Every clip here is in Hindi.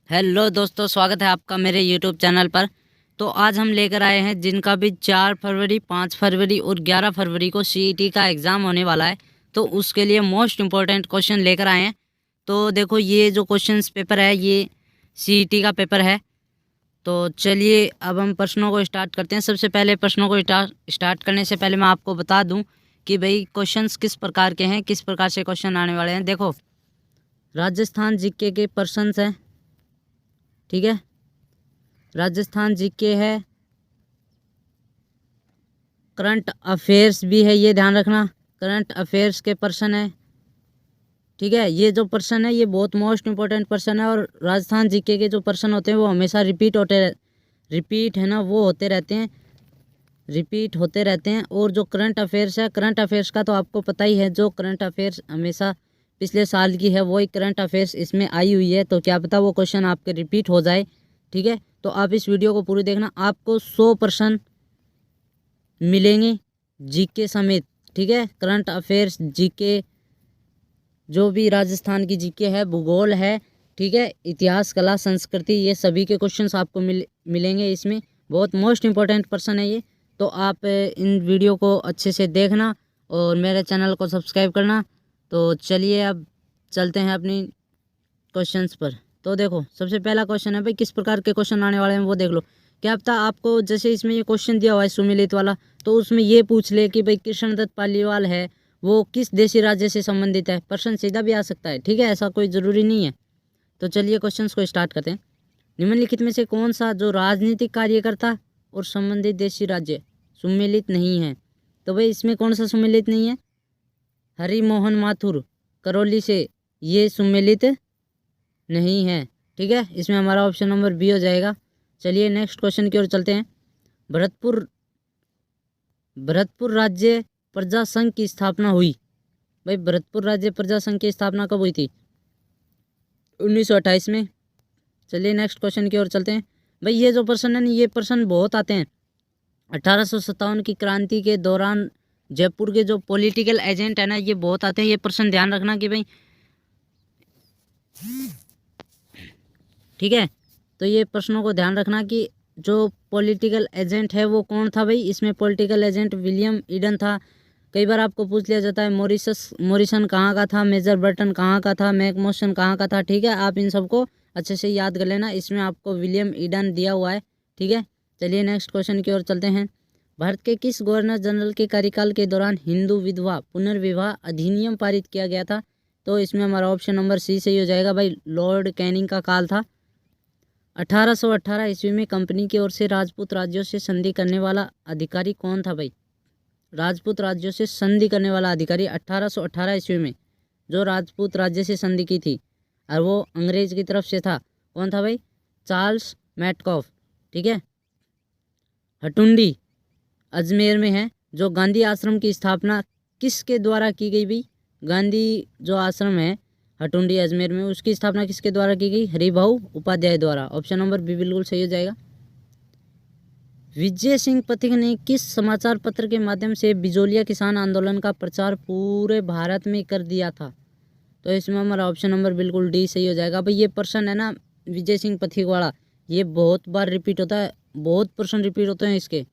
हेलो दोस्तों, स्वागत है आपका मेरे यूट्यूब चैनल पर। तो आज हम लेकर आए हैं जिनका भी 4 फरवरी, 5 फरवरी और 11 फरवरी को सीईटी का एग्ज़ाम होने वाला है, तो उसके लिए मोस्ट इम्पोर्टेंट क्वेश्चन लेकर आए हैं। तो देखो, ये जो क्वेश्चंस पेपर है ये सीईटी का पेपर है। तो चलिए अब हम प्रश्नों को स्टार्ट करते हैं। सबसे पहले प्रश्नों को स्टार्ट करने से पहले मैं आपको बता दूं कि भाई क्वेश्चंस किस प्रकार के हैं, किस प्रकार से क्वेश्चन आने वाले हैं। देखो, राजस्थान जीके के प्रश्न हैं, ठीक है। राजस्थान जीके है, करंट अफेयर्स भी है, ये ध्यान रखना। करंट अफेयर्स के प्रश्न है, ठीक है। ये जो प्रश्न है ये बहुत मोस्ट इंपॉर्टेंट प्रश्न है। और राजस्थान जीके के जो प्रश्न होते हैं वो हमेशा रिपीट है ना, वो होते रहते हैं, रिपीट होते रहते हैं। और जो करंट अफेयर्स है, करंट अफेयर्स का तो आपको पता ही है, जो करंट अफेयर्स हमेशा पिछले साल की है वही करंट अफेयर्स इसमें आई हुई है। तो क्या पता वो क्वेश्चन आपके रिपीट हो जाए, ठीक है। तो आप इस वीडियो को पूरी देखना, आपको 100 प्रश्न मिलेंगे जीके समेत, ठीक है। करंट अफेयर्स, जीके, जो भी राजस्थान की जीके है, भूगोल है, ठीक है, इतिहास, कला, संस्कृति, ये सभी के क्वेश्चंस आपको मिलेंगे इसमें। बहुत मोस्ट इम्पोर्टेंट प्रश्न है ये। तो आप इन वीडियो को अच्छे से देखना और मेरे चैनल को सब्सक्राइब करना। तो चलिए अब चलते हैं अपनी क्वेश्चंस पर। तो देखो, सबसे पहला क्वेश्चन है भाई, किस प्रकार के क्वेश्चन आने वाले हैं वो देख लो। क्या पता आपको, जैसे इसमें ये क्वेश्चन दिया हुआ है सुमेलित वाला, तो उसमें ये पूछ ले कि भाई कृष्णदत्त पालीवाल है वो किस देशी राज्य से संबंधित है। प्रश्न सीधा भी आ सकता है, ठीक है, ऐसा कोई ज़रूरी नहीं है। तो चलिए क्वेश्चंस को स्टार्ट करते हैं। निम्नलिखित में से कौन सा जो राजनीतिक कार्यकर्ता और संबंधित देशी राज्य सुमेलित नहीं है। तो भाई इसमें कौन सा सुमेलित नहीं है? हरिमोहन माथुर करौली से, ये सुमेलित नहीं है, ठीक है। इसमें हमारा ऑप्शन नंबर बी हो जाएगा। चलिए नेक्स्ट क्वेश्चन की ओर चलते हैं। भरतपुर राज्य प्रजा संघ की स्थापना हुई। भाई भरतपुर राज्य प्रजा संघ की स्थापना कब हुई थी? 1928 में। चलिए नेक्स्ट क्वेश्चन की ओर चलते हैं। भाई ये जो प्रश्न है ना, ये प्रश्न बहुत आते हैं। 1857 की क्रांति के दौरान जयपुर के जो पॉलिटिकल एजेंट है ना, ये बहुत आते हैं। ये प्रश्न ध्यान रखना कि भाई, ठीक है। तो ये प्रश्नों को ध्यान रखना कि जो पॉलिटिकल एजेंट है वो कौन था। भाई इसमें पॉलिटिकल एजेंट विलियम ईडन था। कई बार आपको पूछ लिया जाता है मॉरिसन कहाँ का था, मेजर बर्टन कहाँ का था, मैकमोशन कहाँ का था, ठीक है। आप इन सबको अच्छे से याद कर लेना। इसमें आपको विलियम ईडन दिया हुआ है, ठीक है। चलिए नेक्स्ट क्वेश्चन की ओर चलते हैं। भारत के किस गवर्नर जनरल के कार्यकाल के दौरान हिंदू विधवा पुनर्विवाह अधिनियम पारित किया गया था? तो इसमें हमारा ऑप्शन नंबर सी सही हो जाएगा। भाई लॉर्ड कैनिंग का काल था। 1818 ईस्वी में कंपनी की ओर से राजपूत राज्यों से संधि करने वाला अधिकारी कौन था? भाई राजपूत राज्यों से संधि करने वाला अधिकारी 1818 ईस्वी में जो राजपूत राज्य से संधि की थी और वो अंग्रेज की तरफ से था, कौन था भाई? चार्ल्स मैटकॉफ, ठीक है। हटुंडी अजमेर में है। जो गांधी आश्रम की स्थापना किसके द्वारा की गई? भाई गांधी जो आश्रम है हटुंडी अजमेर में, उसकी स्थापना किसके द्वारा की गई? हरिभाऊ उपाध्याय द्वारा। ऑप्शन नंबर बी बिल्कुल सही हो जाएगा। विजय सिंह पथिक ने किस समाचार पत्र के माध्यम से बिजोलिया किसान आंदोलन का प्रचार पूरे भारत में कर दिया था? तो इसमें हमारा ऑप्शन नंबर बिल्कुल डी सही हो जाएगा। भाई ये प्रश्न है ना, विजय सिंह पथिक वाला, ये बहुत बार रिपीट होता है, बहुत प्रश्न रिपीट होते हैं इसके।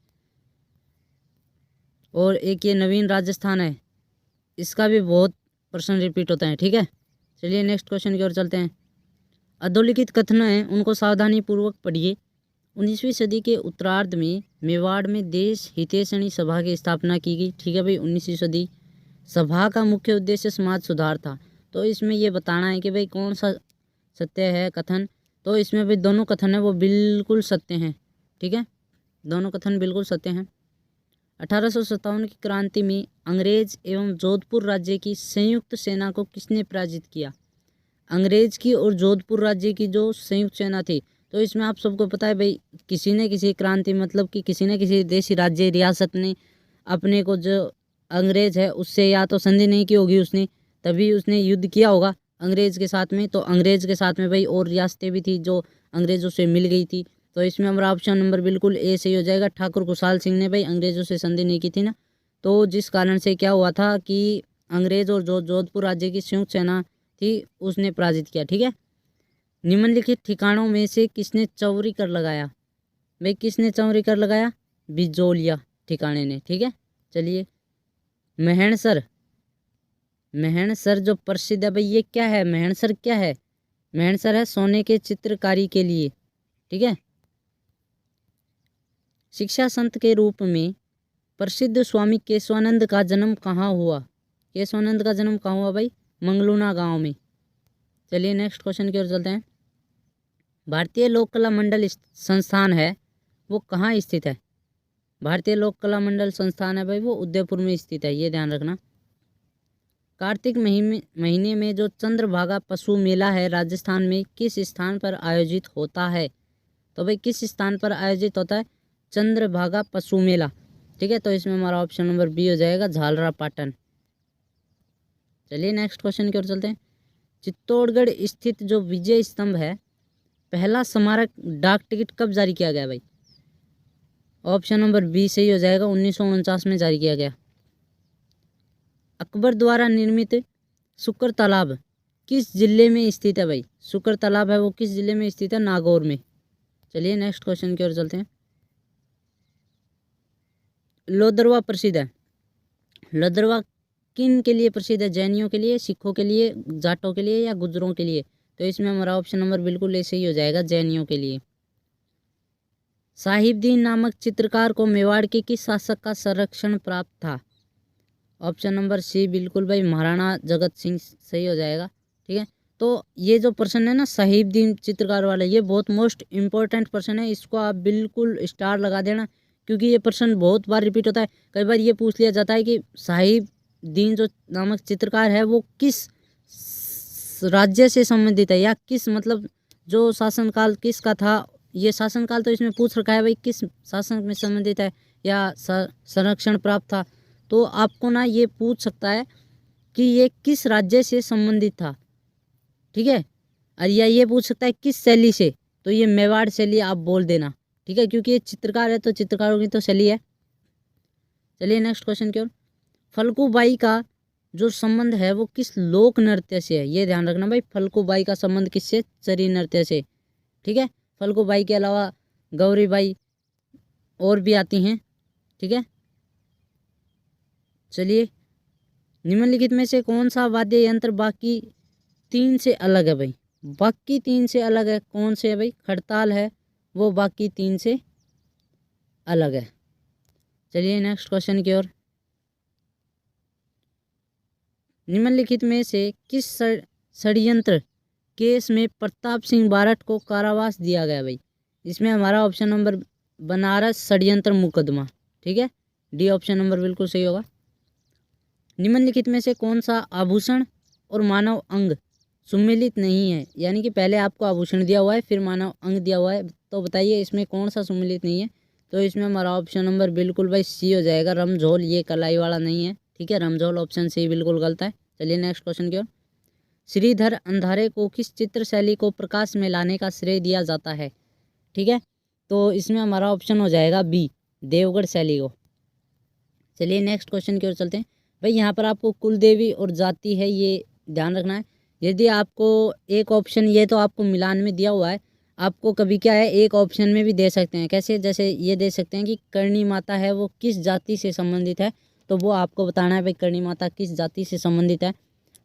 और एक ये नवीन राजस्थान है, इसका भी बहुत प्रश्न रिपीट होता है, ठीक है। चलिए नेक्स्ट क्वेश्चन की ओर चलते हैं। अधोलिखित कथन है उनको सावधानी पूर्वक पढ़िए। 19वीं सदी के उत्तरार्ध में मेवाड़ में देश हितैषणी सभा की स्थापना की गई, ठीक है भाई। 19वीं सदी सभा का मुख्य उद्देश्य समाज सुधार था। तो इसमें ये बताना है कि भाई कौन सा सत्य है कथन। तो इसमें भाई दोनों कथन है वो बिल्कुल सत्य हैं, ठीक है, दोनों कथन बिल्कुल सत्य हैं। 1857 की क्रांति में अंग्रेज एवं जोधपुर राज्य की संयुक्त सेना को किसने पराजित किया? अंग्रेज की और जोधपुर राज्य की जो संयुक्त सेना थी। तो इसमें आप सबको पता है भाई, किसी न किसी क्रांति, मतलब कि किसी न किसी देशी राज्य रियासत ने अपने को, जो अंग्रेज है उससे या तो संधि नहीं की होगी उसने, तभी उसने युद्ध किया होगा अंग्रेज के साथ में। तो अंग्रेज के साथ में भाई और रियासतें भी थी जो अंग्रेजों से मिल गई थी। तो इसमें हमारा ऑप्शन नंबर बिल्कुल ए सही हो जाएगा। ठाकुर खुशहाल सिंह ने भाई अंग्रेजों से संधि नहीं की थी ना, तो जिस कारण से क्या हुआ था कि अंग्रेज और जो जोधपुर राज्य की संयुक्त सेना थी उसने पराजित किया, ठीक है। निम्नलिखित ठिकानों में से किसने चौरी कर लगाया? भाई किसने चौरी कर लगाया? बिजोलिया ठिकाने ने। ठीक है, चलिए मेहणसर। मेहणसर जो प्रसिद्ध है भाई, ये क्या है? मेहणसर क्या है? मेहणसर है सोने के चित्रकारी के लिए। ठीक है। शिक्षा संत के रूप में प्रसिद्ध स्वामी केशवानंद का जन्म कहाँ हुआ? केशवानंद का जन्म कहाँ हुआ भाई? मंगलूना गांव में। चलिए नेक्स्ट क्वेश्चन की ओर चलते हैं। भारतीय लोक कला मंडल संस्थान है वो कहाँ स्थित है? भारतीय लोक कला मंडल संस्थान है भाई वो उदयपुर में स्थित है, ये ध्यान रखना। कार्तिक महीने में जो चंद्रभागा पशु मेला है राजस्थान में किस स्थान पर आयोजित होता है? तो भाई किस स्थान पर आयोजित होता है? चंद्रभागा पशु मेला। ठीक है, तो इसमें हमारा ऑप्शन नंबर बी हो जाएगा, झालरा पाटन। चलिए नेक्स्ट क्वेश्चन की ओर चलते हैं। चित्तौड़गढ़ स्थित जो विजय स्तंभ है, पहला स्मारक डाक टिकट कब जारी किया गया भाई? ऑप्शन नंबर बी सही हो जाएगा, 1949 में जारी किया गया। अकबर द्वारा निर्मित शुक्र तालाब किस जिले में स्थित है भाई? शुक्र तालाब है वो किस जिले में स्थित है? नागौर में। चलिए नेक्स्ट क्वेश्चन की ओर चलते हैं। लोदरवा प्रसिद्ध है। लोदरवा किन के लिए प्रसिद्ध है? जैनियों के लिए, सिखों के लिए, जाटों के लिए या गुजरों के लिए? तो इसमें हमारा ऑप्शन नंबर बिल्कुल ऐसे ही हो जाएगा, जैनियों के लिए। साहिबदीन नामक चित्रकार को मेवाड़ के किस शासक का संरक्षण प्राप्त था? ऑप्शन नंबर सी बिल्कुल भाई, महाराणा जगत सिंह सही हो जाएगा। ठीक है, तो ये जो प्रश्न है ना साहिबदीन चित्रकार वाला, ये बहुत मोस्ट इम्पोर्टेंट प्रश्न है, इसको आप बिल्कुल स्टार लगा देना, क्योंकि ये प्रश्न बहुत बार रिपीट होता है। कई बार ये पूछ लिया जाता है कि साहिबदीन जो नामक चित्रकार है वो किस राज्य से संबंधित है, या किस मतलब जो शासनकाल किसका था। ये शासनकाल तो इसमें पूछ रखा है भाई, किस शासन में संबंधित है या संरक्षण प्राप्त था। तो आपको ना ये पूछ सकता है कि ये किस राज्य से संबंधित था। ठीक है, और या ये पूछ सकता है किस शैली से, तो ये मेवाड़ शैली आप बोल देना। ठीक है, क्योंकि ये चित्रकार है तो चित्रकारों की तो शैली है। चलिए नेक्स्ट क्वेश्चन की ओर। फल्गुबाई का जो संबंध है वो किस लोक नृत्य से है? ये ध्यान रखना भाई, फल्गुबाई का संबंध किससे? चरी नृत्य से। ठीक है, फल्गुबाई के अलावा गौरीबाई और भी आती हैं। ठीक है, चलिए निम्नलिखित में से कौन सा वाद्य यंत्र बाकी तीन से अलग है भाई? बाकी तीन से अलग है, कौन से है भाई? खड़ताल है वो बाकी तीन से अलग है। चलिए नेक्स्ट क्वेश्चन की ओर। निम्नलिखित में से किस षड्यंत्र केस में प्रताप सिंह बारठ को कारावास दिया गया भाई? इसमें हमारा ऑप्शन नंबर बनारस षड्यंत्र मुकदमा। ठीक है, डी ऑप्शन नंबर बिल्कुल सही होगा। निम्नलिखित में से कौन सा आभूषण और मानव अंग सुमेलित नहीं है? यानी कि पहले आपको आभूषण दिया हुआ है फिर मानव अंग दिया हुआ है, तो बताइए इसमें कौन सा सुमेलित नहीं है? तो इसमें हमारा ऑप्शन नंबर बिल्कुल भाई सी हो जाएगा, रमझोल। ये कलाई वाला नहीं है। ठीक है, रमझोल ऑप्शन सी बिल्कुल गलत है। चलिए नेक्स्ट क्वेश्चन की ओर। श्रीधर अंधारे को किस चित्र शैली को प्रकाश में लाने का श्रेय दिया जाता है? ठीक है, तो इसमें हमारा ऑप्शन हो जाएगा बी, देवगढ़ शैली को। चलिए नेक्स्ट क्वेश्चन की ओर चलते हैं। भाई यहाँ पर आपको कुल देवी और जाति है ये ध्यान रखना है। यदि आपको एक ऑप्शन, ये तो आपको मिलान में दिया हुआ है, आपको कभी क्या है एक ऑप्शन में भी दे सकते हैं। कैसे? जैसे ये दे सकते हैं कि करणी माता है वो किस जाति से संबंधित है, तो वो आपको बताना है भाई करणी माता किस जाति से संबंधित है।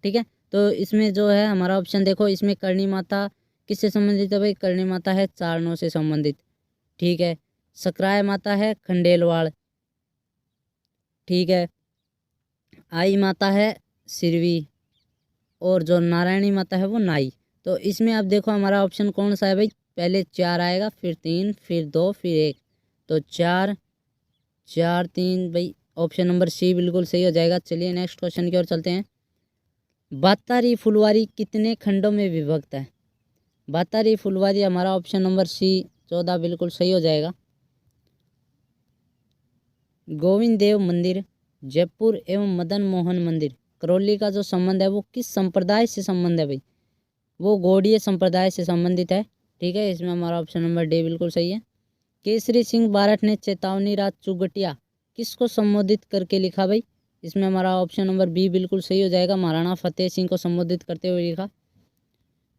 ठीक है, तो इसमें जो है हमारा ऑप्शन देखो, इसमें करणी माता किससे संबंधित है भाई? करणी माता है चारणों से संबंधित। ठीक है, सकराय माता है खंडेलवाड़। ठीक है, आई माता है सिरवी, और जो नारायणी माता है वो नाई। तो इसमें अब देखो हमारा ऑप्शन कौन सा है भाई? पहले 4 आएगा, फिर 3, फिर 2, फिर 1। तो 4 4 3 भाई, ऑप्शन नंबर सी बिल्कुल सही हो जाएगा। चलिए नेक्स्ट क्वेश्चन की ओर चलते हैं। बातारी फुलवारी कितने खंडों में विभक्त है? बातारी फुलवारी हमारा ऑप्शन नंबर सी 14 बिल्कुल सही हो जाएगा। गोविंद देव मंदिर, जयपुर एवं मदन मोहन मंदिर, करौली का जो संबंध है वो किस संप्रदाय से संबंध है भाई? वो गौड़ीय संप्रदाय से संबंधित है। ठीक है, इसमें हमारा ऑप्शन नंबर डी बिल्कुल सही है। केसरी सिंह बारठ ने चेतावनी रात चुगटिया किसको संबोधित करके लिखा भाई? इसमें हमारा ऑप्शन नंबर बी बिल्कुल सही हो जाएगा, महाराणा फतेह सिंह को संबोधित करते हुए लिखा।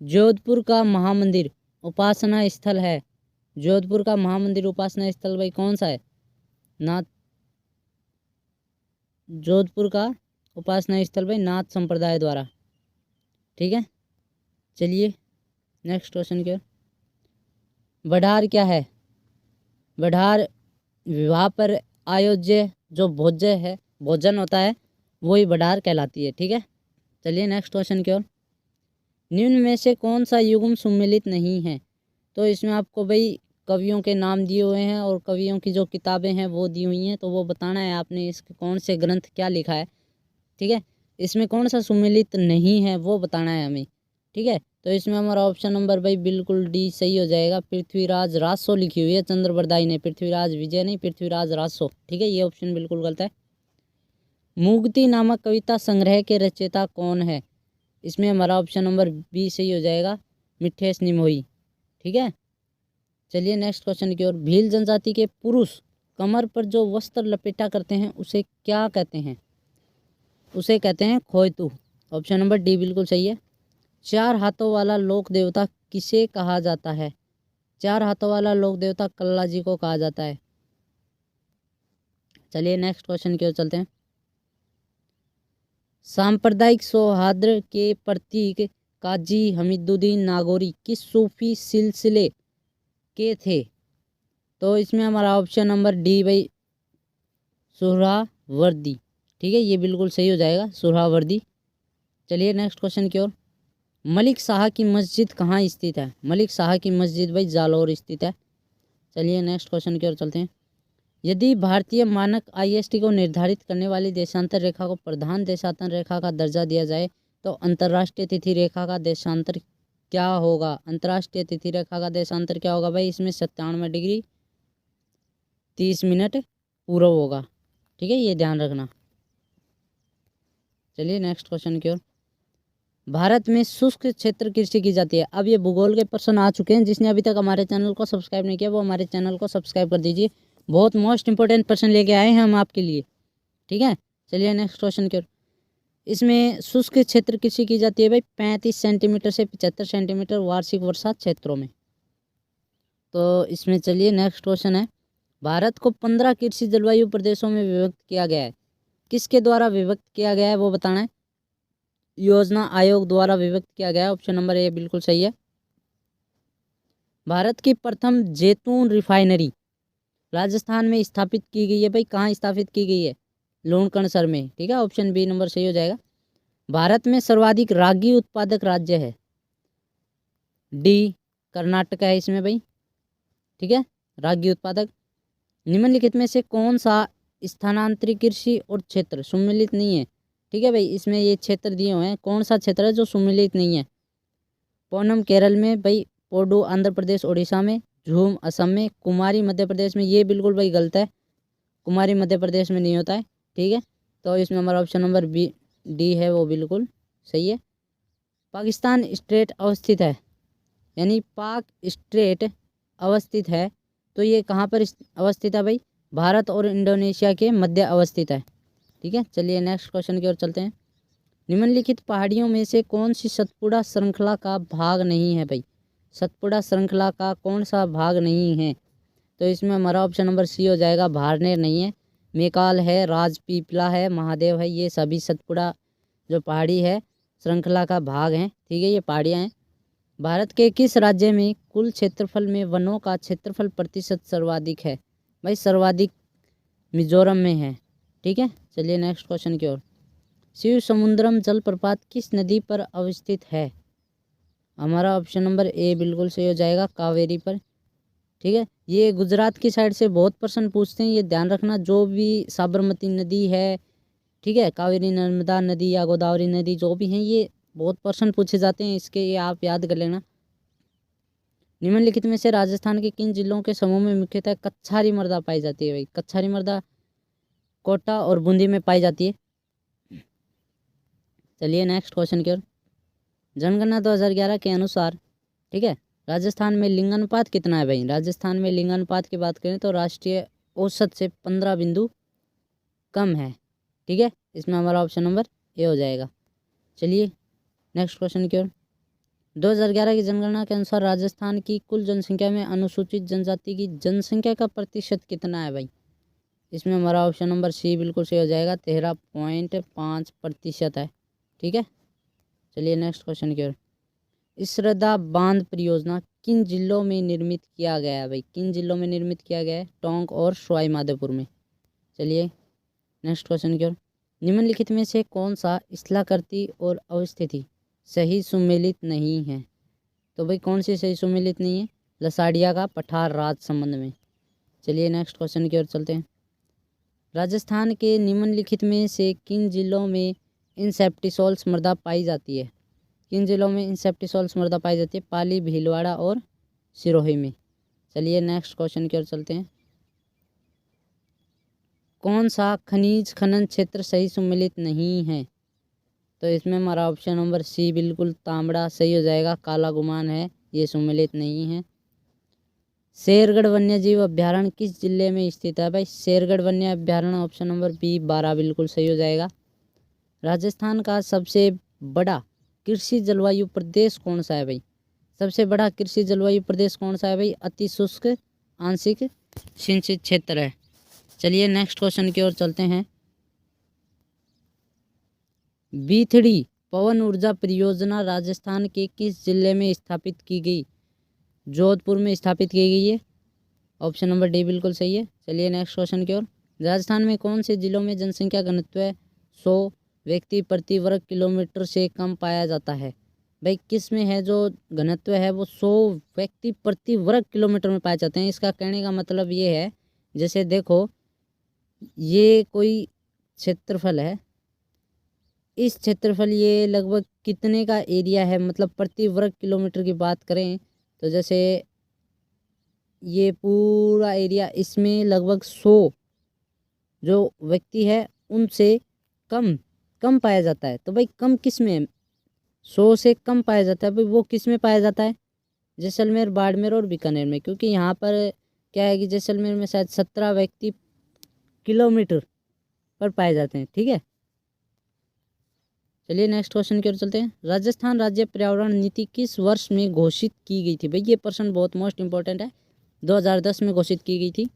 जोधपुर का महामंदिर उपासना स्थल है। जोधपुर का महामंदिर उपासना स्थल भाई कौन सा है? नाथ। जोधपुर का उपासना स्थल भाई नाथ संप्रदाय द्वारा। ठीक है, चलिए नेक्स्ट क्वेश्चन की ओर। वढ़ार क्या है? वढ़ार विवाह पर आयोज्य जो भोजन होता है वही वढ़ार कहलाती है। ठीक है, चलिए नेक्स्ट क्वेश्चन की ओर। निम्न में से कौन सा युग्म सम्मिलित नहीं है? तो इसमें आपको भाई कवियों के नाम दिए हुए हैं और कवियों की जो किताबें हैं वो दी हुई हैं, तो वो बताना है आपने इस कौन से ग्रंथ क्या लिखा है। ठीक है, इसमें कौन सा सम्मिलित नहीं है वो बताना है हमें। ठीक है, तो इसमें हमारा ऑप्शन नंबर भाई बिल्कुल डी सही हो जाएगा। पृथ्वीराज रासो लिखी हुई है चंद्रबरदाई ने, पृथ्वीराज विजय नहीं, पृथ्वीराज रासो। ठीक है, ये ऑप्शन बिल्कुल गलत है। मुक्ति नामक कविता संग्रह के रचयिता कौन है? इसमें हमारा ऑप्शन नंबर बी सही हो जाएगा, मिठेश निमोई। ठीक है, चलिए नेक्स्ट क्वेश्चन की ओर। भील जनजाति के पुरुष कमर पर जो वस्त्र लपेटा करते हैं उसे क्या कहते हैं? उसे कहते हैं खोयतू। ऑप्शन नंबर डी बिल्कुल सही है। चार हाथों वाला लोक देवता किसे कहा जाता है? चार हाथों वाला लोक देवता कल्ला जी को कहा जाता है। चलिए नेक्स्ट क्वेश्चन की ओर चलते हैं। सांप्रदायिक सौहार्द के प्रतीक काजी हमीदुद्दीन नागौरी किस सूफी सिलसिले के थे? तो इसमें हमारा ऑप्शन नंबर डी भाई सुहरावर्दी। ठीक है, ये बिल्कुल सही हो जाएगा, सुहरावर्दी। चलिए नेक्स्ट क्वेश्चन की ओर। मलिक शाह की मस्जिद कहाँ स्थित है? मलिक शाह की मस्जिद भाई जालौर स्थित है। चलिए नेक्स्ट क्वेश्चन की ओर चलते हैं। यदि भारतीय मानक IST को निर्धारित करने वाली देशांतर रेखा को प्रधान देशांतर रेखा का दर्जा दिया जाए तो अंतर्राष्ट्रीय तिथि रेखा का देशांतर क्या होगा? अंतर्राष्ट्रीय तिथि रेखा का देशांतर क्या होगा भाई? इसमें 97 डिग्री 30 मिनट पूर्व होगा। ठीक है, ये ध्यान रखना। चलिए नेक्स्ट क्वेश्चन की ओर। भारत में शुष्क क्षेत्र कृषि की जाती है। अब ये भूगोल के प्रश्न आ चुके हैं, जिसने अभी तक हमारे चैनल को सब्सक्राइब नहीं किया वो हमारे चैनल को सब्सक्राइब कर दीजिए। बहुत मोस्ट इंपॉर्टेंट प्रश्न लेके आए हैं हम आपके लिए। ठीक है, चलिए नेक्स्ट क्वेश्चन की ओर। इसमें शुष्क क्षेत्र कृषि की जाती है भाई 35 सेंटीमीटर से 75 सेंटीमीटर वार्षिक वर्षा क्षेत्रों में। तो इसमें चलिए नेक्स्ट क्वेश्चन है। भारत को 15 कृषि जलवायु प्रदेशों में विभक्त किया गया है। किसके द्वारा विभक्त किया गया है वो बताना है। योजना आयोग द्वारा विभक्त किया गया है। ऑप्शन नंबर ए बिल्कुल सही है। भारत की प्रथम जैतून रिफाइनरी राजस्थान में स्थापित की गई है भाई। कहाँ स्थापित की गई है? लूणकरणसर में। ठीक है, ऑप्शन बी नंबर सही हो जाएगा। भारत में सर्वाधिक रागी उत्पादक राज्य है। डी कर्नाटक है इसमें भाई। ठीक है, रागी उत्पादक। निम्नलिखित में से कौन सा स्थानांतरित कृषि और क्षेत्र सम्मिलित नहीं है? ठीक है भाई, इसमें ये क्षेत्र दिए हुए हैं, कौन सा क्षेत्र है जो सम्मिलित नहीं है? पोनम केरल में भाई, पोडू आंध्र प्रदेश उड़ीसा में, झूम असम में, कुमारी मध्य प्रदेश में। ये बिल्कुल भाई गलत है, कुमारी मध्य प्रदेश में नहीं होता है। ठीक है, तो इसमें हमारा ऑप्शन नंबर बी डी है वो बिल्कुल सही है। पाकिस्तान स्ट्रेट अवस्थित है, यानी पाक स्ट्रेट अवस्थित है, तो ये कहाँ पर अवस्थित है भाई? भारत और इंडोनेशिया के मध्य अवस्थित है। ठीक है, चलिए नेक्स्ट क्वेश्चन की ओर चलते हैं। निम्नलिखित पहाड़ियों में से कौन सी सतपुड़ा श्रृंखला का भाग नहीं है भाई? सतपुड़ा श्रृंखला का कौन सा भाग नहीं है? तो इसमें हमारा ऑप्शन नंबर सी हो जाएगा, भारनेर नहीं है, मेकाल है, राजपीपला है, महादेव है। ये सभी सतपुड़ा जो पहाड़ी है श्रृंखला का भाग हैं। ठीक है, ये पहाड़ियाँ हैं। भारत के किस राज्य में कुल क्षेत्रफल में वनों का क्षेत्रफल प्रतिशत सर्वाधिक है? भाई सर्वाधिक मिजोरम में है। ठीक है, चलिए नेक्स्ट क्वेश्चन की ओर। शिव समुद्रम जलप्रपात किस नदी पर अवस्थित है? हमारा ऑप्शन नंबर ए बिल्कुल सही हो जाएगा, कावेरी पर। ठीक है, ये गुजरात की साइड से बहुत प्रश्न पूछते हैं, ये ध्यान रखना। जो भी साबरमती नदी है, ठीक है, कावेरी नर्मदा नदी या गोदावरी नदी जो भी हैं, ये बहुत प्रश्न पूछे जाते हैं, इसके ये आप याद कर लेना। निम्नलिखित में से राजस्थान के किन जिलों के समूह में मुख्यतः कच्छारी मृदा पाई जाती है भाई? कच्छारी मृदा कोटा और बूंदी में पाई जाती है। चलिए नेक्स्ट क्वेश्चन की ओर। जनगणना 2011 के अनुसार, ठीक है, राजस्थान में लिंगानुपात कितना है भाई? राजस्थान में लिंगानुपात की बात करें तो राष्ट्रीय औसत से 15 बिंदु कम है। ठीक है, इसमें हमारा ऑप्शन नंबर ए हो जाएगा। चलिए नेक्स्ट क्वेश्चन की ओर। 2011 की जनगणना के अनुसार राजस्थान की कुल जनसंख्या में अनुसूचित जनजाति की जनसंख्या का प्रतिशत कितना है भाई? इसमें हमारा ऑप्शन नंबर सी बिल्कुल सही हो जाएगा, 13.5% है। ठीक है, चलिए नेक्स्ट क्वेश्चन की ओर। इसरदा बांध परियोजना किन जिलों में निर्मित किया गया है भाई? किन जिलों में निर्मित किया गया है? टोंक और सवाई माधोपुर में। चलिए नेक्स्ट क्वेश्चन की ओर। निम्नलिखित में से कौन सा स्थलाकृति और अवस्थिति सही सुमेलित नहीं है? तो भाई कौन सी सही सुमेलित नहीं है? लसाड़िया का पठार राज संबंध में। चलिए नेक्स्ट क्वेश्चन की ओर चलते हैं। राजस्थान के निम्नलिखित में से किन जिलों में इंसेप्टिसोल्स मृदा पाई जाती है? किन जिलों में इंसेप्टिसोल्स मृदा पाई जाती है? पाली, भीलवाड़ा और सिरोही में। चलिए नेक्स्ट क्वेश्चन की ओर चलते हैं। कौन सा खनिज खनन क्षेत्र सही सुमेलित नहीं है? तो इसमें हमारा ऑप्शन नंबर सी बिल्कुल तांबड़ा सही हो जाएगा, काला गुमान है, ये सुमेलित नहीं है। शेरगढ़ वन्यजीव अभ्यारण्य किस जिले में स्थित है भाई? शेरगढ़ वन्य अभ्यारण्य ऑप्शन नंबर बी 12 बिल्कुल सही हो जाएगा। राजस्थान का सबसे बड़ा कृषि जलवायु प्रदेश कौन सा है भाई? सबसे बड़ा कृषि जलवायु प्रदेश कौन सा है भाई? अति शुष्क आंशिक सिंचित क्षेत्र है। चलिए नेक्स्ट क्वेश्चन की ओर चलते हैं। बीथड़ी पवन ऊर्जा परियोजना राजस्थान के किस जिले में स्थापित की गई? जोधपुर में स्थापित की गई है, ऑप्शन नंबर डी बिल्कुल सही है। चलिए नेक्स्ट क्वेश्चन की ओर। राजस्थान में कौन से जिलों में जनसंख्या घनत्व 100 व्यक्ति प्रति वर्ग किलोमीटर से कम पाया जाता है? भाई किस में है जो घनत्व है वो 100 व्यक्ति प्रति वर्ग किलोमीटर में पाए जाते हैं? इसका कहने का मतलब ये है, जैसे देखो ये कोई क्षेत्रफल है, इस क्षेत्रफल ये लगभग कितने का एरिया है, मतलब प्रति वर्ग किलोमीटर की बात करें तो जैसे ये पूरा एरिया, इसमें लगभग 100 जो व्यक्ति है उनसे कम कम पाया जाता है। तो भाई कम किस में? 100 से कम पाया जाता है भाई, वो किस में पाया जाता है? जैसलमेर, बाड़मेर और बीकानेर में। क्योंकि यहाँ पर क्या है कि जैसलमेर में शायद 17 व्यक्ति किलोमीटर पर पाए जाते हैं। ठीक है, चलिए नेक्स्ट क्वेश्चन की ओर चलते हैं। राजस्थान राज्य पर्यावरण नीति किस वर्ष में घोषित की गई थी? भाई ये प्रश्न बहुत मोस्ट इंपॉर्टेंट है, 2010 में घोषित की गई थी।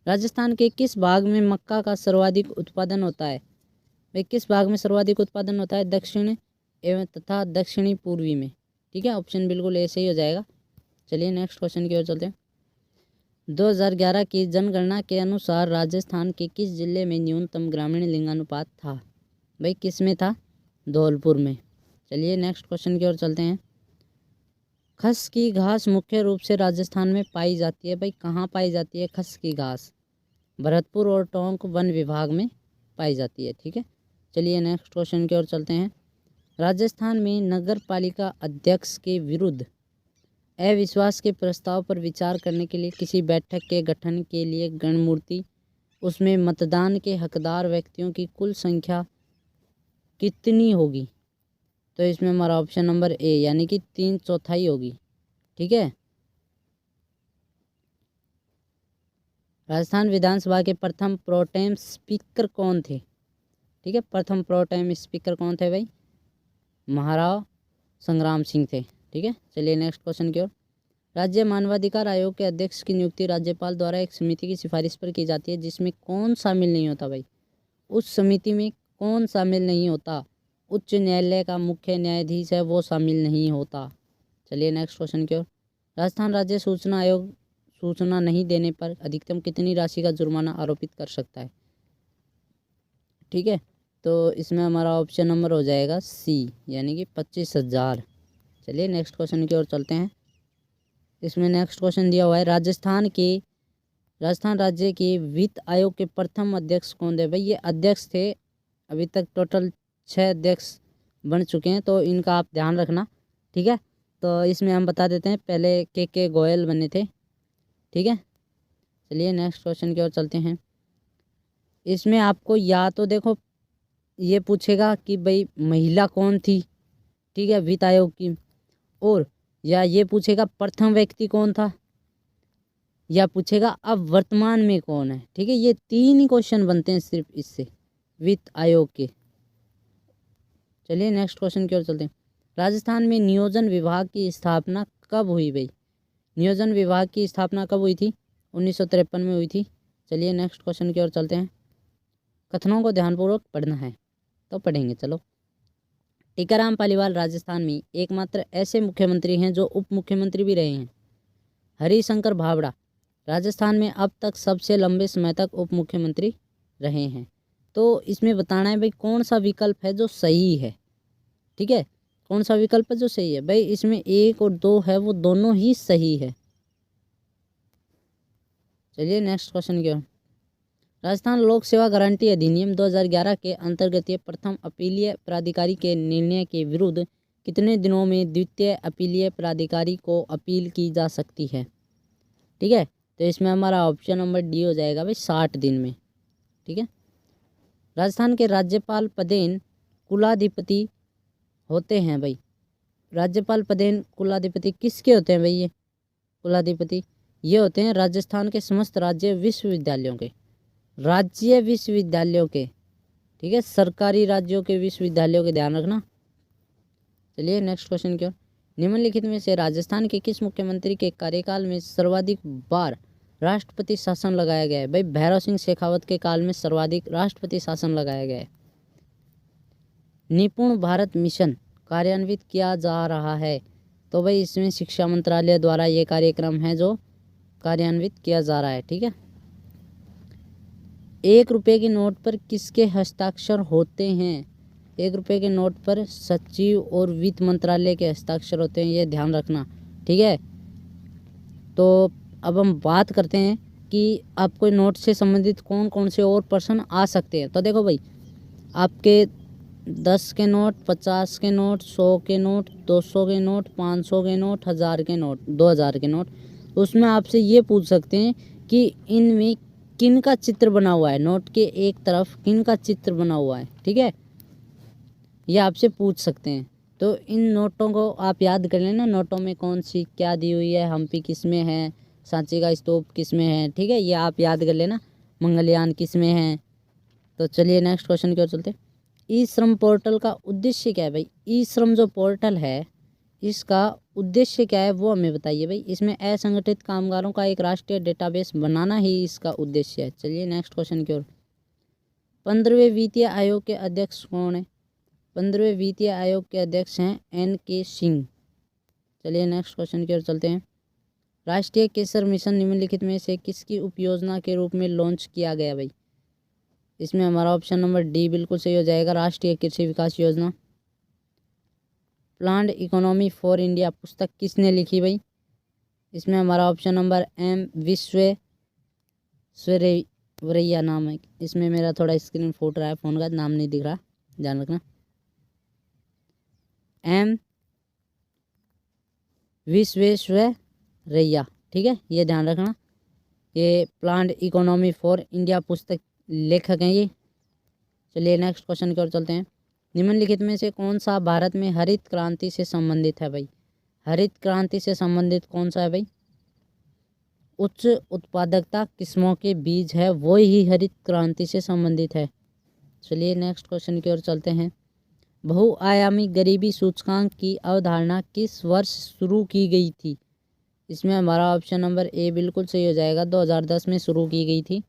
राजस्थान के किस भाग में मक्का का सर्वाधिक उत्पादन होता है? भाई किस भाग में सर्वाधिक उत्पादन होता है? दक्षिण एवं तथा दक्षिणी पूर्वी में। ठीक है, ऑप्शन बिल्कुल ऐसे ही हो जाएगा। चलिए नेक्स्ट क्वेश्चन की ओर चलते हैं। 2011 की जनगणना के अनुसार राजस्थान के किस जिले में न्यूनतम ग्रामीण लिंगानुपात था? भाई किस में था? धौलपुर में। चलिए नेक्स्ट क्वेश्चन की ओर चलते हैं। खस की घास मुख्य रूप से राजस्थान में पाई जाती है। भाई कहाँ पाई जाती है खस की घास? भरतपुर और टोंक वन विभाग में पाई जाती है। ठीक है, चलिए नेक्स्ट क्वेश्चन की ओर चलते हैं। राजस्थान में नगर पालिका अध्यक्ष के विरुद्ध अविश्वास के प्रस्ताव पर विचार करने के लिए किसी बैठक के गठन के लिए गणमूर्ति, उसमें मतदान के हकदार व्यक्तियों की कुल संख्या कितनी होगी? तो इसमें हमारा ऑप्शन नंबर ए यानी कि 3/4 होगी। ठीक है, राजस्थान विधानसभा के प्रथम प्रोटेम स्पीकर कौन थे? ठीक है, प्रथम प्रोटेम स्पीकर कौन थे भाई? महाराव संग्राम सिंह थे। ठीक है, चलिए नेक्स्ट क्वेश्चन की ओर। राज्य मानवाधिकार आयोग के अध्यक्ष की नियुक्ति राज्यपाल द्वारा एक समिति की सिफारिश पर की जाती है, जिसमें कौन शामिल नहीं होता भाई? उस समिति में कौन शामिल नहीं होता? उच्च न्यायालय का मुख्य न्यायाधीश है, वो शामिल नहीं होता। चलिए नेक्स्ट क्वेश्चन की ओर। राजस्थान राज्य सूचना आयोग सूचना नहीं देने पर अधिकतम कितनी राशि का जुर्माना आरोपित कर सकता है? ठीक है, तो इसमें हमारा ऑप्शन नंबर हो जाएगा सी यानी कि 25,000। चलिए नेक्स्ट क्वेश्चन की ओर चलते हैं। इसमें नेक्स्ट क्वेश्चन दिया हुआ है, राजस्थान राज्य के वित्त आयोग के प्रथम अध्यक्ष कौन थे? भाई ये अध्यक्ष थे, अभी तक टोटल 6 अध्यक्ष बन चुके हैं, तो इनका आप ध्यान रखना। ठीक है, तो इसमें हम बता देते हैं, पहले के गोयल बने थे। ठीक है, चलिए नेक्स्ट क्वेश्चन की ओर चलते हैं। इसमें आपको या तो देखो ये पूछेगा कि भाई महिला कौन थी, ठीक है, वित्त आयोग की, और या ये पूछेगा प्रथम व्यक्ति कौन था, या पूछेगा अब वर्तमान में कौन है। ठीक है, ये 3 ही क्वेश्चन बनते हैं सिर्फ इससे वित्त आयोग के। चलिए नेक्स्ट क्वेश्चन की ओर चलते हैं। राजस्थान में नियोजन विभाग की स्थापना कब हुई भाई? नियोजन विभाग की स्थापना कब हुई थी? 1953 में हुई थी। चलिए नेक्स्ट क्वेश्चन की ओर चलते हैं। कथनों को ध्यानपूर्वक पढ़ना है तो पढ़ेंगे। चलो, टीकाराम पालीवाल राजस्थान में एकमात्र ऐसे मुख्यमंत्री हैं जो उप मुख्यमंत्री भी रहे हैं। हरिशंकर भावड़ा राजस्थान में अब तक सबसे लंबे समय तक उप मुख्यमंत्री रहे हैं। तो इसमें बताना है भाई कौन सा विकल्प है जो सही है। ठीक है, कौन सा विकल्प है जो सही है भाई? इसमें 1 और 2 है वो दोनों ही सही है। चलिए नेक्स्ट क्वेश्चन क्या है। राजस्थान लोक सेवा गारंटी अधिनियम 2011 के अंतर्गत प्रथम अपीलीय प्राधिकारी के निर्णय के विरुद्ध कितने दिनों में द्वितीय अपीलीय प्राधिकारी को अपील की जा सकती है? ठीक है, तो इसमें हमारा ऑप्शन नंबर डी हो जाएगा भाई 60 दिन में। ठीक है, राजस्थान के राज्यपाल पदेन कुलाधिपति होते हैं भाई। राज्यपाल पदेन कुलाधिपति किसके होते हैं भाई? ये कुलाधिपति ये होते हैं राजस्थान के समस्त राज्य विश्वविद्यालयों के, राज्य विश्वविद्यालयों के। ठीक है, सरकारी राज्यों के विश्वविद्यालयों के, ध्यान रखना। चलिए नेक्स्ट क्वेश्चन की ओर। निम्नलिखित में से राजस्थान के किस मुख्यमंत्री के कार्यकाल में सर्वाधिक बार राष्ट्रपति शासन लगाया गया है? भाई भैरव सिंह शेखावत के काल में सर्वाधिक राष्ट्रपति शासन लगाया गया है। निपुण भारत मिशन कार्यान्वित किया जा रहा है, तो भाई इसमें शिक्षा मंत्रालय द्वारा ये कार्यक्रम है जो कार्यान्वित किया जा रहा है। ठीक है, 1 रुपये के नोट पर किसके हस्ताक्षर होते हैं? 1 रुपये के नोट पर सचिव और वित्त मंत्रालय के हस्ताक्षर होते हैं, ये ध्यान रखना। ठीक है, तो अब हम बात करते हैं कि आपको नोट से संबंधित कौन कौन से और प्रश्न आ सकते हैं। तो देखो भाई, आपके 10 के नोट, 50 के नोट, 100 के नोट, 200 के नोट, 500 के नोट, 1000 के नोट, 2000 के नोट, उसमें आपसे ये पूछ सकते हैं कि इनमें किन का चित्र बना हुआ है, नोट के एक तरफ किन का चित्र बना हुआ है। ठीक है, ये आपसे पूछ सकते हैं। तो इन नोटों को आप याद कर लेना, नोटों में कौन सी क्या दी हुई है, हम्पी किस में है, सांची का स्तूप किस में है। ठीक है, ये आप याद कर लेना, मंगलयान किस में है। तो चलिए नेक्स्ट क्वेश्चन की ओर चलते हैं। ई श्रम पोर्टल का उद्देश्य क्या है भाई? ई श्रम जो पोर्टल है इसका उद्देश्य क्या है वो हमें बताइए भाई। इसमें असंगठित कामगारों का एक राष्ट्रीय डेटाबेस बनाना ही इसका उद्देश्य है। चलिए नेक्स्ट क्वेश्चन की ओर। 15वें वित्तीय आयोग के अध्यक्ष कौन है? 15वें वित्तीय आयोग के अध्यक्ष हैं NK सिंह। चलिए नेक्स्ट क्वेश्चन की ओर चलते हैं। राष्ट्रीय केसर मिशन निम्नलिखित में से किसकी उपयोजना के रूप में लॉन्च किया गया भाई? इसमें हमारा ऑप्शन नंबर डी बिल्कुल सही हो जाएगा, राष्ट्रीय कृषि विकास योजना। प्लान्ड इकोनॉमी फॉर इंडिया पुस्तक किसने लिखी भाई? इसमें हमारा ऑप्शन नंबर M विश्वेश्वरैया नाम है। इसमें मेरा थोड़ा स्क्रीन फूट रहा है, फ़ोन का नाम नहीं दिख रहा, ध्यान रखना। M विश्वेश्वरैया। ठीक है, ये ध्यान रखना। ये प्लान्ड इकोनॉमी फॉर इंडिया पुस्तक लेखक हैं ये। चलिए नेक्स्ट क्वेश्चन की ओर चलते हैं। निम्नलिखित में से कौन सा भारत में हरित क्रांति से संबंधित है भाई? हरित क्रांति से संबंधित कौन सा है भाई? उच्च उत्पादकता किस्मों के बीज है, वो ही हरित क्रांति से संबंधित है। चलिए नेक्स्ट क्वेश्चन की ओर चलते हैं। बहुआयामी गरीबी सूचकांक की अवधारणा किस वर्ष शुरू की गई थी? इसमें हमारा ऑप्शन नंबर ए बिल्कुल सही हो जाएगा, 2010 में शुरू की गई थी।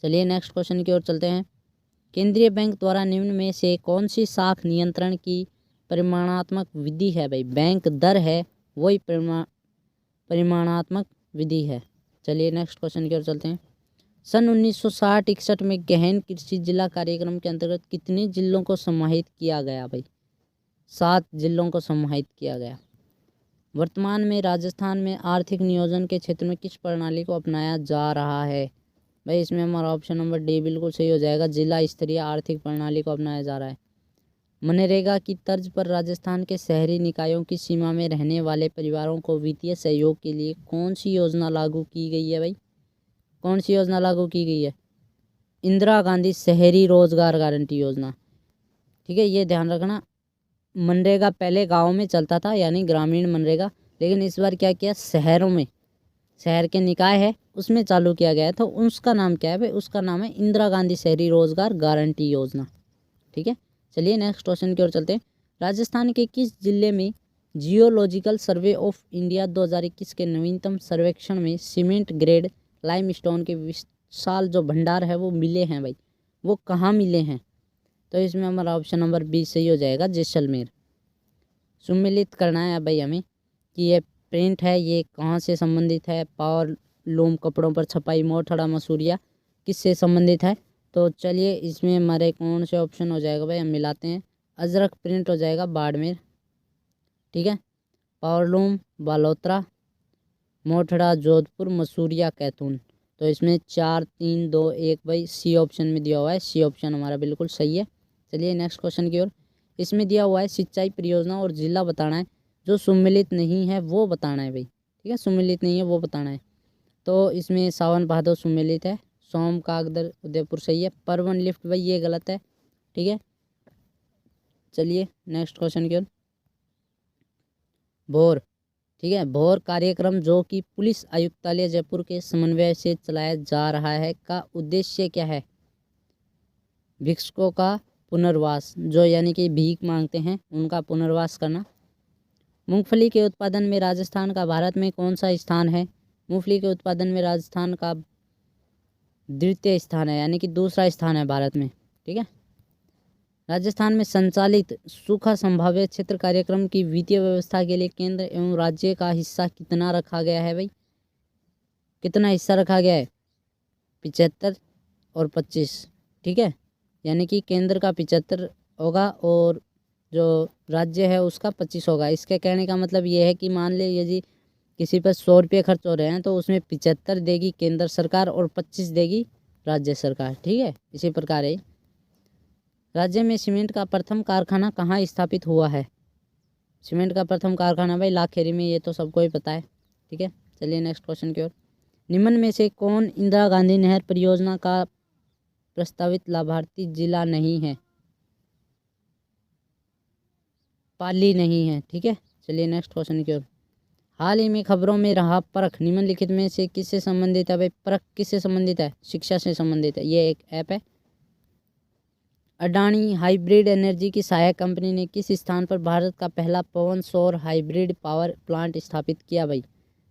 चलिए नेक्स्ट क्वेश्चन की ओर चलते हैं। केंद्रीय बैंक द्वारा निम्न में से कौन सी साख नियंत्रण की परिमाणात्मक विधि है भाई? बैंक दर है वही परिमाणात्मक विधि है। चलिए नेक्स्ट क्वेश्चन की ओर चलते हैं। सन 1960-61 में गहन कृषि जिला कार्यक्रम के अंतर्गत कितने जिलों को समाहित किया गया भाई? 7 जिलों को समाहित किया गया। वर्तमान में राजस्थान में आर्थिक नियोजन के क्षेत्र में किस प्रणाली को अपनाया जा रहा है भाई? इसमें हमारा ऑप्शन नंबर डी बिल्कुल सही हो जाएगा, जिला स्तरीय आर्थिक प्रणाली को अपनाया जा रहा है। मनरेगा की तर्ज पर राजस्थान के शहरी निकायों की सीमा में रहने वाले परिवारों को वित्तीय सहयोग के लिए कौन सी योजना लागू की गई है भाई? कौन सी योजना लागू की गई है? इंदिरा गांधी शहरी रोजगार गारंटी योजना। ठीक है, ये ध्यान रखना। मनरेगा पहले गाँव में चलता था, यानी ग्रामीण मनरेगा, लेकिन इस बार क्या किया, शहरों में, शहर के निकाय है उसमें चालू किया गया है। तो उसका नाम क्या है भाई? उसका नाम है इंदिरा गांधी शहरी रोजगार गारंटी योजना। ठीक है, चलिए नेक्स्ट क्वेश्चन की ओर चलते हैं। राजस्थान के किस जिले में जियोलॉजिकल सर्वे ऑफ इंडिया 2021 के नवीनतम सर्वेक्षण में सीमेंट ग्रेड लाइमस्टोन के विशाल जो भंडार है वो मिले हैं भाई, वो कहाँ मिले हैं? तो इसमें हमारा ऑप्शन नंबर बी सही हो जाएगा, जैसलमेर। सुमेलित करना है भाई हमें कि ये प्रिंट है ये कहाँ से संबंधित है, पावर लूम कपड़ों पर छपाई मोरथड़ा मसूरिया किससे संबंधित है? तो चलिए इसमें हमारे कौन से ऑप्शन हो जाएगा भाई, हम मिलाते हैं। अजरक प्रिंट हो जाएगा बाड़मेर, ठीक है। पावरलूम बालोतरा, मोरथड़ा जोधपुर, मसूरिया कैथून। तो इसमें 4 3 2 1 भाई सी ऑप्शन में दिया हुआ है, सी ऑप्शन हमारा बिल्कुल सही है। चलिए नेक्स्ट क्वेश्चन की ओर। इसमें दिया हुआ है सिंचाई परियोजना और जिला बताना है, जो सुमेलित नहीं है वो बताना है भाई, ठीक है। सुमेलित नहीं है वो बताना है। तो इसमें सावन भादो सुमेलित है, सोम कागदर उदयपुर सही है, परवन लिफ्ट भाई ये गलत है, ठीक है। चलिए नेक्स्ट क्वेश्चन की ओर। भोर, ठीक है। भोर कार्यक्रम जो कि पुलिस आयुक्तालय जयपुर के समन्वय से चलाया जा रहा है का उद्देश्य क्या है? भिक्षुकों का पुनर्वास, जो यानी कि भीख मांगते हैं उनका पुनर्वास करना। मूंगफली के उत्पादन में राजस्थान का भारत में कौन सा स्थान है? मूंगफली के उत्पादन में राजस्थान का द्वितीय स्थान है, यानी कि दूसरा स्थान है भारत में, ठीक है। राजस्थान में संचालित सूखा संभाव्य क्षेत्र कार्यक्रम की वित्तीय व्यवस्था के लिए केंद्र एवं राज्य का हिस्सा कितना रखा गया है भाई? कितना हिस्सा रखा गया है? 75 और 25, ठीक है। यानी कि केंद्र का 75 होगा और जो राज्य है उसका 25 होगा। इसके कहने का मतलब ये है कि मान ले यदि किसी पर 100 रुपये खर्च हो रहे हैं तो उसमें 75 देगी केंद्र सरकार और 25 देगी राज्य सरकार, ठीक है। इसी प्रकार है। राज्य में सीमेंट का प्रथम कारखाना कहाँ स्थापित हुआ है? सीमेंट का प्रथम कारखाना भाई लाखेरी में, ये तो सबको ही पता है, ठीक है। चलिए नेक्स्ट क्वेश्चन की ओर। निम्न में से कौन इंदिरा गांधी नहर परियोजना का प्रस्तावित लाभार्थी जिला नहीं है? पाली नहीं है, ठीक है। चलिए नेक्स्ट क्वेश्चन की ओर। हाल ही में खबरों में रहा परख निम्नलिखित में से किससे संबंधित है भाई? परख किससे संबंधित है? शिक्षा से संबंधित है। ये एक ऐप है। अडानी हाइब्रिड एनर्जी की सहायक कंपनी ने किस स्थान पर भारत का पहला पवन सौर हाइब्रिड पावर प्लांट स्थापित किया भाई?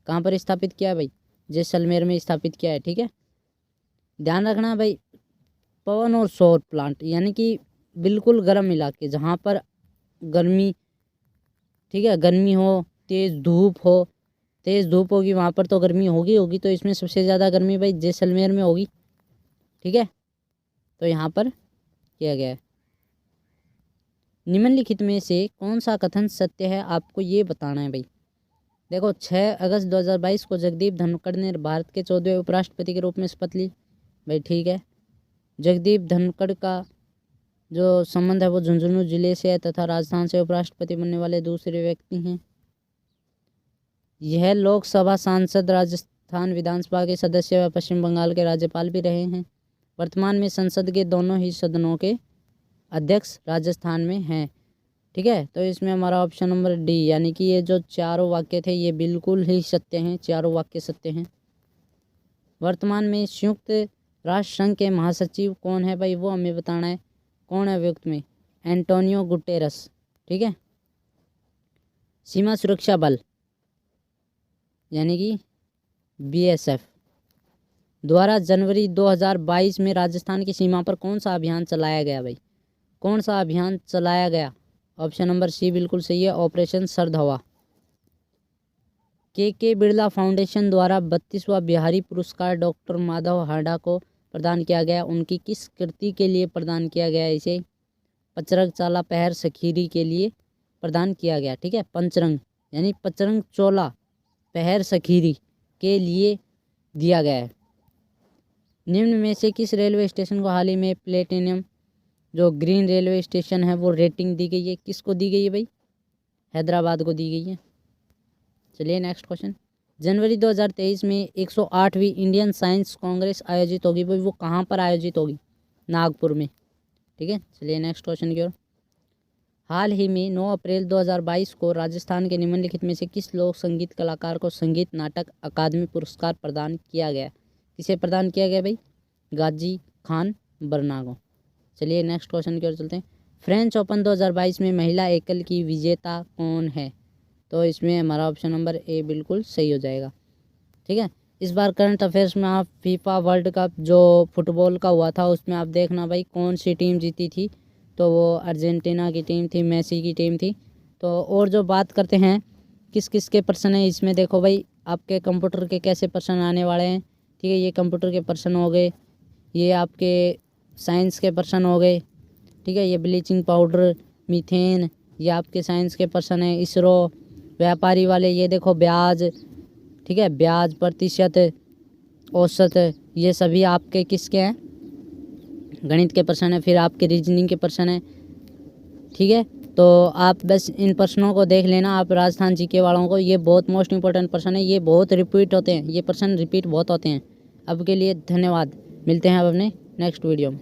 कहाँ पर स्थापित किया भाई? जैसलमेर में स्थापित किया है, ठीक है। ध्यान रखना भाई, पवन और सौर प्लांट यानी कि बिल्कुल गर्म इलाके जहाँ पर गर्मी, ठीक है, गर्मी हो, तेज़ धूप हो, तेज़ धूप होगी वहाँ पर तो गर्मी होगी। तो इसमें सबसे ज़्यादा गर्मी भाई जैसलमेर में होगी, ठीक है। तो यहाँ पर किया गया है। निम्नलिखित में से कौन सा कथन सत्य है आपको ये बताना है भाई। देखो 6 अगस्त 2022 को जगदीप धनखड़ ने भारत के 14वें उपराष्ट्रपति के रूप में शपथ ली भाई, ठीक है। जगदीप धनखड़ का जो संबंध है वो झुंझुनू जिले से है तथा राजस्थान से उपराष्ट्रपति बनने वाले दूसरे व्यक्ति हैं। यह लोकसभा सांसद, राजस्थान विधानसभा के सदस्य व पश्चिम बंगाल के राज्यपाल भी रहे हैं। वर्तमान में संसद के दोनों ही सदनों के अध्यक्ष राजस्थान में हैं, ठीक है। तो इसमें हमारा ऑप्शन नंबर डी, यानी कि ये जो चारों वाक्य थे ये बिल्कुल ही सत्य हैं, चारों वाक्य सत्य हैं। वर्तमान में संयुक्त राष्ट्र संघ के महासचिव कौन है भाई, वो हमें बताना है। कौन है वियुक्त में? एंटोनियो गुटेरस, ठीक है। सीमा सुरक्षा बल यानी कि बीएसएफ द्वारा जनवरी 2022 में राजस्थान की सीमा पर कौन सा अभियान चलाया गया भाई? कौन सा अभियान चलाया गया? ऑप्शन नंबर सी बिल्कुल सही है, ऑपरेशन सर्द हवा। के बिरला फाउंडेशन द्वारा 32वां बिहारी पुरस्कार डॉक्टर माधव हांडा को प्रदान किया गया। उनकी किस कृति के लिए प्रदान किया गया? इसे पचरंग चाला पहर सखीरी के लिए प्रदान किया गया, ठीक है। पंचरंग यानी पचरंग चोला पहर सखीरी के लिए दिया गया है। निम्न में से किस रेलवे स्टेशन को हाल ही में प्लेटिनम जो ग्रीन रेलवे स्टेशन है वो रेटिंग दी गई है? किसको दी गई है भाई? हैदराबाद को दी गई है। चलिए नेक्स्ट क्वेश्चन। जनवरी 2023 में 108वीं इंडियन साइंस कांग्रेस आयोजित होगी भाई, वो कहाँ पर आयोजित होगी? नागपुर में, ठीक है। चलिए नेक्स्ट क्वेश्चन की ओर। हाल ही में 9 अप्रैल 2022 को राजस्थान के निम्नलिखित में से किस लोक संगीत कलाकार को संगीत नाटक अकादमी पुरस्कार प्रदान किया गया? किसे प्रदान किया गया भाई? गाजी खान बरना को। चलिए नेक्स्ट क्वेश्चन की ओर चलते हैं। फ्रेंच ओपन 2022 में महिला एकल की विजेता कौन है? तो इसमें हमारा ऑप्शन नंबर ए बिल्कुल सही हो जाएगा। ठीक है, इस बार करंट अफेयर्स में आप फीफा वर्ल्ड कप जो फुटबॉल का हुआ था उसमें आप देखना भाई कौन सी टीम जीती थी। तो वो अर्जेंटीना की टीम थी, मेसी की टीम थी। तो और जो बात करते हैं किस किस के पर्सन है, इसमें देखो भाई आपके कंप्यूटर के कैसे पर्सन आने वाले हैं। ठीक है, ये कंप्यूटर के पर्सन हो गए, ये आपके साइंस के पर्सन हो गए। ठीक है, ये ब्लीचिंग पाउडर, मीथेन, ये आपके साइंस के पर्सन है। इसरो, व्यापारी वाले, ये देखो ब्याज। ठीक है, ब्याज, प्रतिशत, औसत, ये सभी आपके किसके हैं? गणित के प्रश्न है। फिर आपके रीजनिंग के प्रश्न है। ठीक है, तो आप बस इन प्रश्नों को देख लेना आप राजस्थान जीके वालों को, ये बहुत मोस्ट इंपॉर्टेंट प्रश्न है, ये बहुत रिपीट होते हैं, ये प्रश्न रिपीट बहुत होते हैं। अब के लिए धन्यवाद, मिलते हैं अब अपने नेक्स्ट वीडियो में।